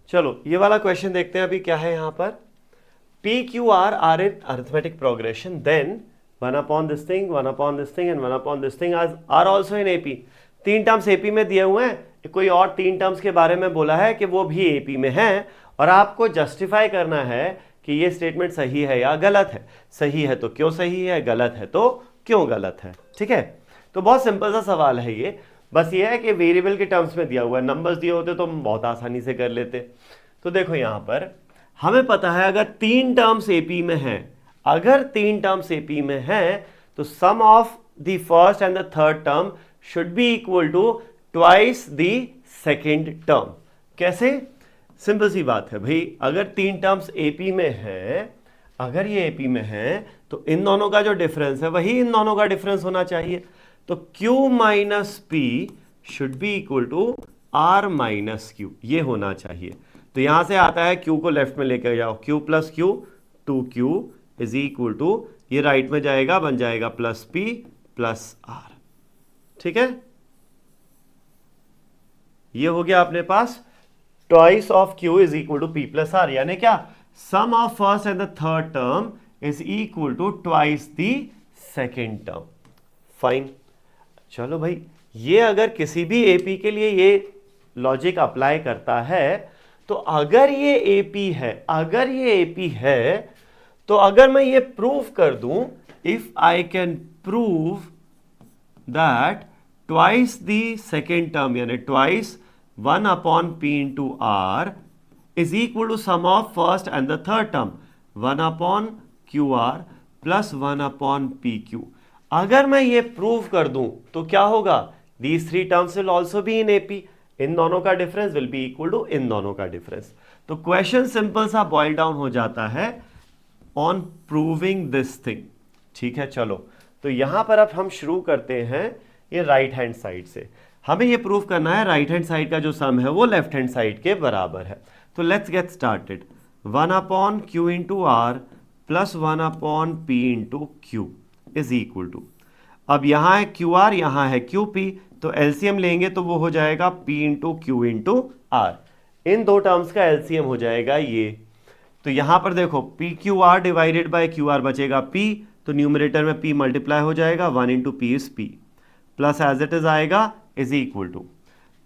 चलो ये वाला क्वेश्चन देखते हैं अभी क्या है यहाँ पर। P Q R are in arithmetic progression, then 1 upon this thing, 1 upon this thing and 1 upon this thing are also in AP. 3 terms AP में दिए हुए हैं, कोई और 3 टर्म्स के बारे में बोला है कि वो भी एपी में हैं, और आपको जस्टिफाई करना है कि ये स्टेटमेंट सही है या गलत है। सही है तो क्यों सही है, गलत है तो क्यों गलत है। ठीक है, तो बहुत सिंपल सा सवाल है ये। बस ये है कि वेरिएबल के टर्म्स में दिया हुआ है, नंबर्स दिए होते तो हम बहुत आसानी से कर लेते। तो देखो यहां पर हमें पता है अगर 3 टर्म्स एपी में हैं, अगर 3 टर्म्स एपी में हैं तो sum of the first and the third term should be equal to twice the second term. कैसे? सिंपल सी बात है भाई, अगर 3 टर्म्स एपी में है, अगर ये एपी में है तो इन दोनों का जो डिफरेंस है वही इन दोनों का डिफरेंस होना चाहिए। तो Q minus P should be equal to R minus Q, ये होना चाहिए। तो यहां से आता है Q को लेफ्ट में लेकर जाओ, Q plus Q 2Q is equal to, ये राइट में जाएगा, बन जाएगा प्लस P प्लस R। ठीक है, ये हो गया अपने पास twice of Q is equal to P plus R, यानी क्या, sum of first and the third term is equal to twice the second term. Fine, चलो भाई, ये अगर किसी भी एपी के लिए ये लॉजिक अप्लाई करता है तो अगर ये एपी है, अगर ये एपी है तो अगर मैं ये प्रूव कर दूं, if I can prove that twice the second term यानी twice 1 upon P into R is equal to sum of first and the third term 1 upon Q R plus 1 upon P Q, अगर मैं ये prove कर दूं तो क्या होगा, these 3 terms will also be in AP, इन दोनों का difference will be equal to इन दोनों का डिफरेंस। तो क्वेश्चन सिंपल सा बॉइल डाउन हो जाता है ऑन प्रूविंग दिस थिंग। ठीक है, चलो तो यहां पर अब हम शुरू करते हैं ये राइट हैंड साइड से। हमें ये प्रूव करना है राइट हैंड साइड का जो सम है वो लेफ्ट हैंड साइड के बराबर है। तो let's get started. 1 upon Q into R plus 1 upon P into Q is equal to, अब यहां है क्यू आर, यहां है क्यू पी, तो एलसीएम लेंगे तो वो हो जाएगा P into Q into R. इन दो टर्म्स का एलसीएम हो जाएगा ये। तो यहां पर देखो P Q R divided by Q R बचेगा पी, तो न्यूमरेटर में पी मल्टीप्लाई हो जाएगा, 1 into P is P, plus as it is आएगा is equal to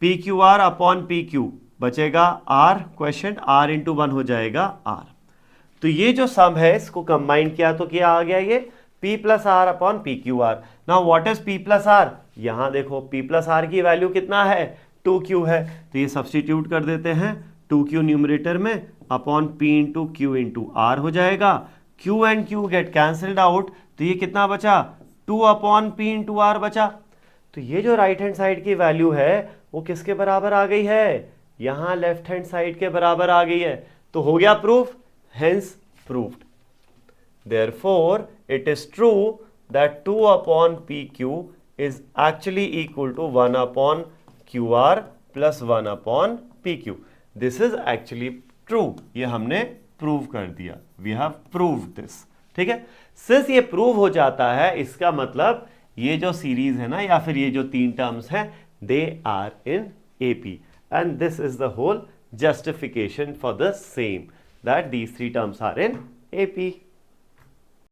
P Q R upon P Q बचेगा आर, क्वेश्चन आर इंटू 1 हो जाएगा are. तो ये जो सम है इसको कंबाइन किया तो क्या आ गया, ये P plus R upon P Q R. Now what is P plus R, यहां देखो P प्लस आर की वैल्यू कितना है, 2Q है, तो ये सब्सटीट्यूट कर देते हैं, 2Q न्यूमरेटर में upon P into Q into R हो जाएगा, Q and Q get cancelled out, तो ये कितना बचा, 2 अपॉन P इंटू आर बचा। तो ये जो राइट हैंड साइड की वैल्यू है वो किसके बराबर आ गई है, यहां लेफ्ट हैंड साइड के बराबर आ गई है। तो हो गया proof, hence proved. Therefore, it is true that 2 upon PQ is actually equal to 1 upon QR plus 1 upon PQ. This is actually true. ये हमने प्रूव कर दिया, we have proved this. ठीक है, सिंस ये प्रूव हो जाता है इसका मतलब ये जो सीरीज है ना या फिर ये जो 3 टर्म्स हैं they are in AP, and this is the whole justification for the same, that these 3 terms are in AP.